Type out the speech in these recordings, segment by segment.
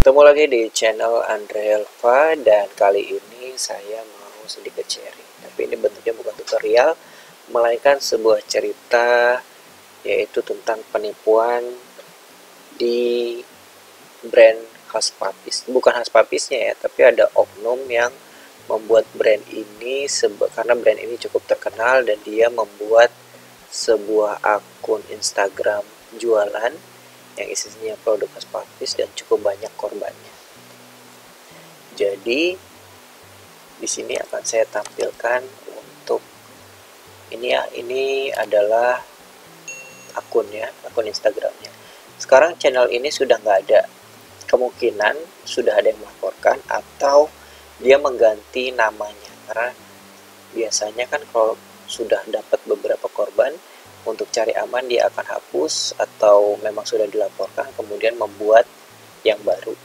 Ketemu lagi di channel Andre Elva, dan kali ini saya mau sedikit sharing. Tapi ini bentuknya bukan tutorial, melainkan sebuah cerita, yaitu tentang penipuan di brand khas papis. Bukan khas papisnya ya, tapi ada oknum yang membuat brand ini karena brand ini cukup terkenal, dan dia membuat sebuah akun Instagram jualan yang isinya produk khas papis dan cukup banyak korbannya. Jadi di sini akan saya tampilkan untuk ini adalah akunnya, akun Instagramnya. Sekarang channel ini sudah nggak ada, kemungkinan sudah ada yang melaporkan atau dia mengganti namanya, karena biasanya kan kalau sudah dapat beberapa korban, untuk cari aman dia akan hapus atau memang sudah dilaporkan kemudian membuat yang baru.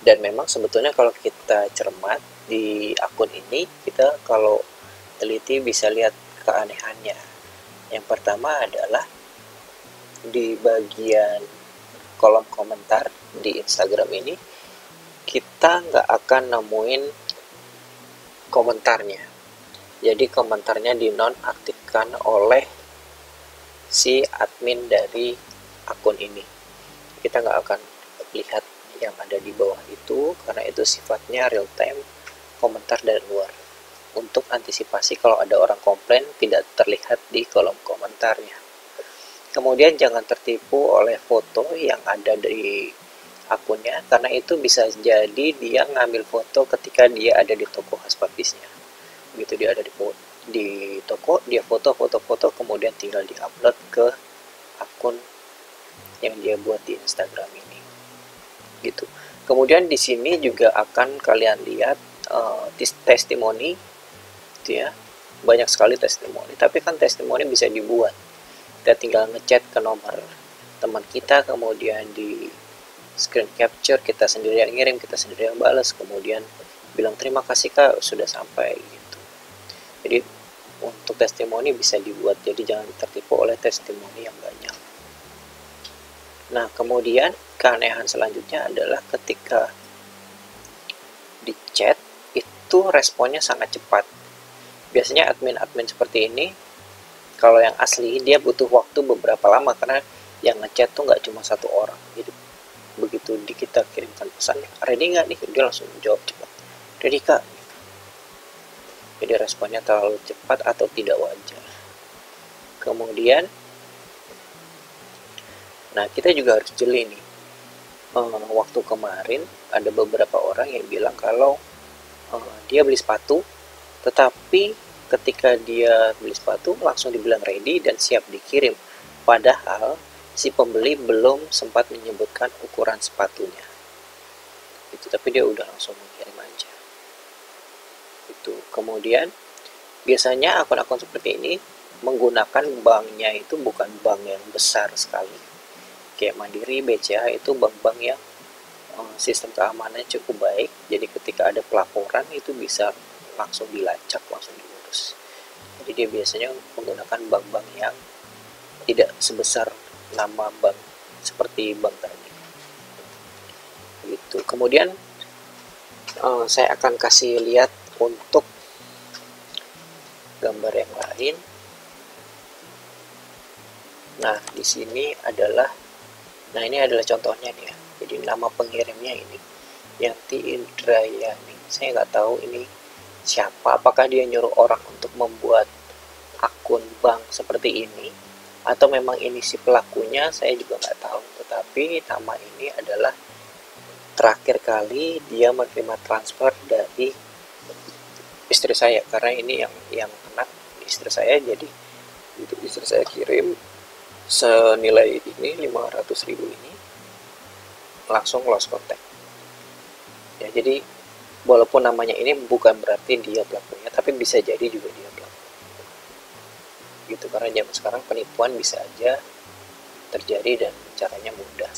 Dan memang sebetulnya kalau kita cermat di akun ini, kita kalau teliti bisa lihat keanehannya. Yang pertama adalah di bagian kolom komentar di Instagram ini, kita nggak akan nemuin komentarnya. Jadi komentarnya dinonaktifkan oleh si admin dari akun ini. Kita nggak akan lihat yang ada di bawah itu, karena itu sifatnya real time komentar dari luar, untuk antisipasi kalau ada orang komplain tidak terlihat di kolom komentarnya. Kemudian jangan tertipu oleh foto yang ada di akunnya, karena itu bisa jadi dia ngambil foto ketika dia ada di toko khas papisnya. Begitu dia ada di toko, dia foto kemudian tinggal diupload ke akun yang dia buat di Instagram ini, gitu. Kemudian di sini juga akan kalian lihat testimoni, gitu ya. Banyak sekali testimoni, tapi kan testimoni bisa dibuat. Kita tinggal ngechat ke nomor teman kita, kemudian di screen capture, kita sendiri yang ngirim, kita sendiri yang balas, kemudian bilang terima kasih kak sudah sampai, gitu. Jadi untuk testimoni bisa dibuat, jadi jangan tertipu oleh testimoni yang banyak. Nah, kemudian keanehan selanjutnya adalah ketika di chat itu responnya sangat cepat. Biasanya admin-admin seperti ini, kalau yang asli dia butuh waktu beberapa lama, karena yang ngechat tuh nggak cuma satu orang. Jadi begitu kita kirimkan pesan, ready nggak nih, dia langsung jawab cepat, ready kak. Jadi responnya terlalu cepat atau tidak wajar. Kemudian, nah kita juga harus jeli nih. Waktu kemarin ada beberapa orang yang bilang kalau dia beli sepatu, tetapi ketika dia beli sepatu langsung dibilang ready dan siap dikirim. Padahal si pembeli belum sempat menyebutkan ukuran sepatunya. Itu, tapi dia udah langsung mengirim aja. Itu. Kemudian biasanya akun-akun seperti ini menggunakan banknya itu bukan bank yang besar sekali, kayak Mandiri, BCA, itu bank-bank yang sistem keamanannya cukup baik. Jadi ketika ada pelaporan itu bisa langsung dilacak, langsung diurus. Jadi dia biasanya menggunakan bank-bank yang tidak sebesar nama bank seperti bank tadi, gitu. Kemudian saya akan kasih lihat untuk gambar yang lain. Nah, di sini adalah, nah ini adalah contohnya nih ya. Jadi nama pengirimnya ini Yanti Indrayani. Saya nggak tahu ini siapa, apakah dia nyuruh orang untuk membuat akun bank seperti ini atau memang ini si pelakunya, saya juga nggak tahu. Tetapi nama ini adalah terakhir kali dia menerima transfer dari istri saya, karena ini yang kena istri saya. Jadi untuk istri saya kirim senilai ini 500.000 ini, langsung lost contact ya. Jadi walaupun namanya ini bukan berarti dia pelakunya, tapi bisa jadi juga dia pelaku, gitu. Karena zaman sekarang penipuan bisa aja terjadi dan caranya mudah.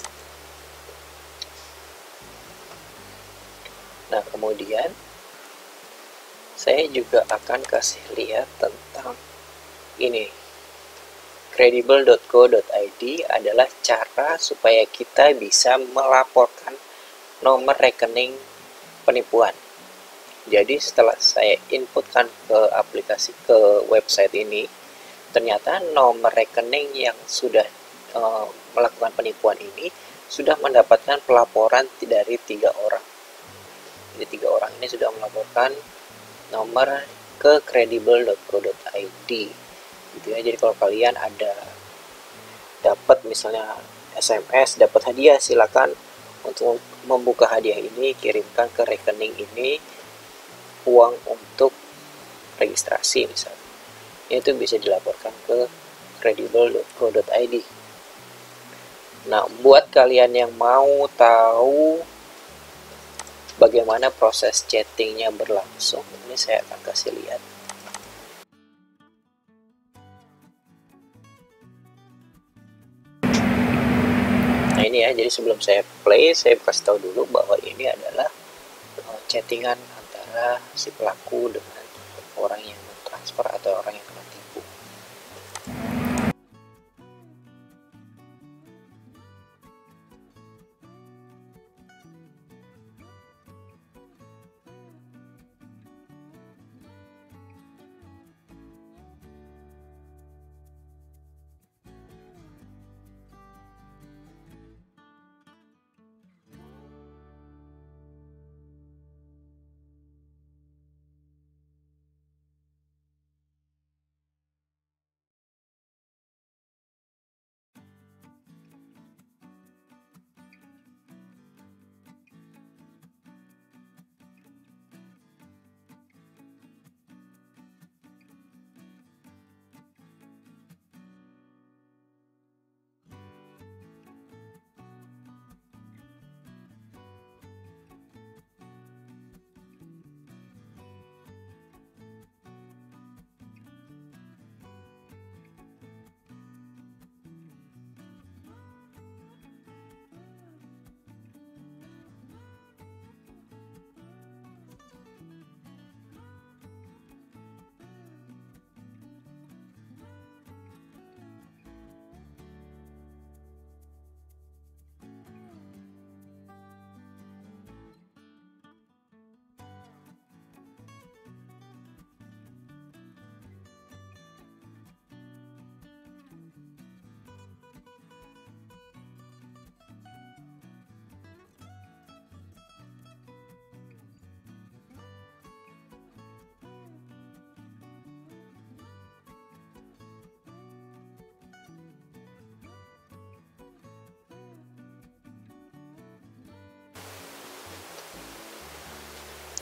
Nah, kemudian saya juga akan kasih lihat tentang ini. Credible.co.id adalah cara supaya kita bisa melaporkan nomor rekening penipuan. Jadi setelah saya inputkan ke aplikasi, ke website ini, ternyata nomor rekening yang sudah melakukan penipuan ini sudah mendapatkan pelaporan dari 3 orang. Jadi 3 orang ini sudah melaporkan nomor ke kredibel.co.id gitu ya. Jadi kalau kalian ada dapat misalnya SMS, dapat hadiah, silakan untuk membuka hadiah ini, kirimkan ke rekening ini uang untuk registrasi misalnya. Itu bisa dilaporkan ke kredibel.co.id. Nah, buat kalian yang mau tahu bagaimana proses chattingnya berlangsung, ini saya akan kasih lihat. Nah ini ya, jadi sebelum saya play, saya kasih tahu dulu bahwa ini adalah chattingan antara si pelaku dengan orang yang transfer atau orang yang kena tipu.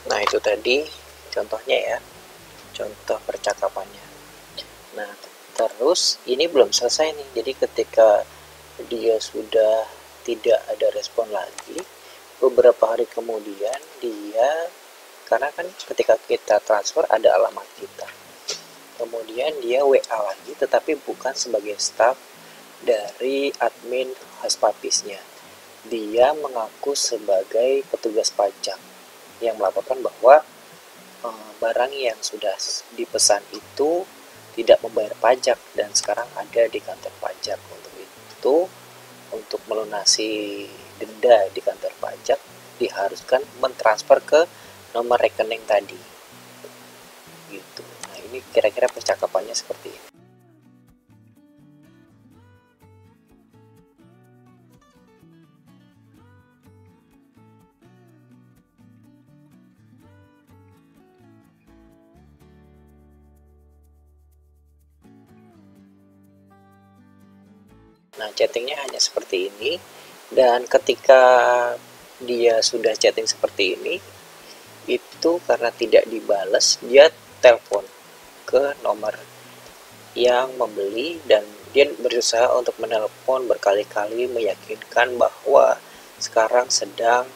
Nah itu tadi contohnya ya, contoh percakapannya. Nah terus ini belum selesai nih, jadi ketika dia sudah tidak ada respon lagi, beberapa hari kemudian dia, karena kan ketika kita transfer ada alamat kita, kemudian dia WA lagi tetapi bukan sebagai staff dari admin Haspapisnya, dia mengaku sebagai petugas pajak yang melaporkan bahwa barang yang sudah dipesan itu tidak membayar pajak dan sekarang ada di kantor pajak. Untuk itu, untuk melunasi denda di kantor pajak diharuskan mentransfer ke nomor rekening tadi gitu. Nah ini kira-kira percakapannya seperti ini. Nah chattingnya hanya seperti ini, dan ketika dia sudah chatting seperti ini, itu karena tidak dibales, dia telepon ke nomor yang membeli dan dia berusaha untuk menelpon berkali-kali meyakinkan bahwa sekarang sedang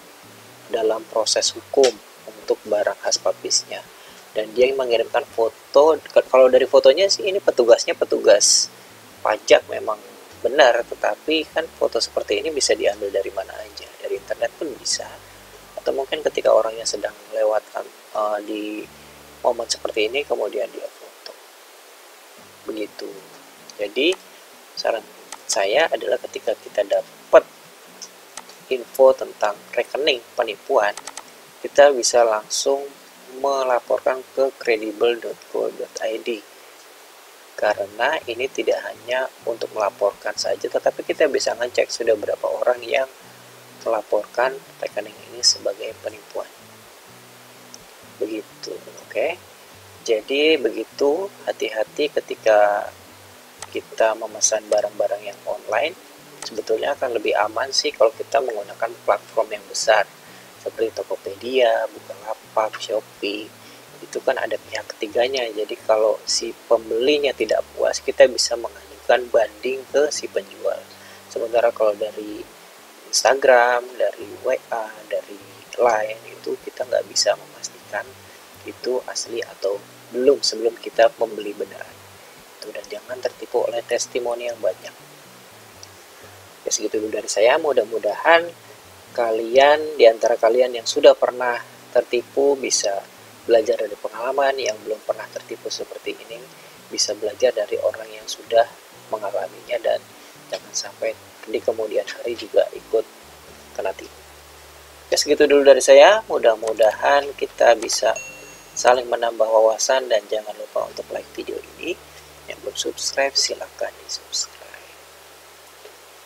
dalam proses hukum untuk barang Haspapisnya, dan dia mengirimkan foto. Kalau dari fotonya sih ini petugasnya petugas pajak memang benar, tetapi kan foto seperti ini bisa diambil dari mana aja, dari internet pun bisa, atau mungkin ketika orangnya sedang lewat di momen seperti ini kemudian dia foto begitu. Jadi saran saya adalah ketika kita dapat info tentang rekening penipuan, kita bisa langsung melaporkan ke kredibel.co.id, karena ini tidak hanya untuk melaporkan saja, tetapi kita bisa ngecek sudah berapa orang yang melaporkan rekening ini sebagai penipuan. Begitu, oke. Jadi begitu, hati-hati ketika kita memesan barang-barang yang online. Sebetulnya akan lebih aman sih kalau kita menggunakan platform yang besar seperti Tokopedia, Bukalapak, Shopee. Itu kan ada pihak ketiganya, jadi kalau si pembelinya tidak puas, kita bisa mengajukan banding ke si penjual. Sementara kalau dari Instagram, dari WA, dari Line, itu kita nggak bisa memastikan itu asli atau belum sebelum kita membeli beneran. Dan jangan tertipu oleh testimoni yang banyak. Ya, segitu dulu dari saya. Mudah-mudahan kalian, diantara kalian yang sudah pernah tertipu, bisa belajar dari pengalaman. Yang belum pernah tertipu seperti ini, bisa belajar dari orang yang sudah mengalaminya, dan jangan sampai di kemudian hari juga ikut kena tipu. Ya, segitu dulu dari saya. Mudah-mudahan kita bisa saling menambah wawasan, dan jangan lupa untuk like video ini. Yang belum subscribe, silahkan di subscribe.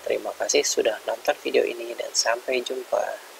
Terima kasih sudah nonton video ini, dan sampai jumpa.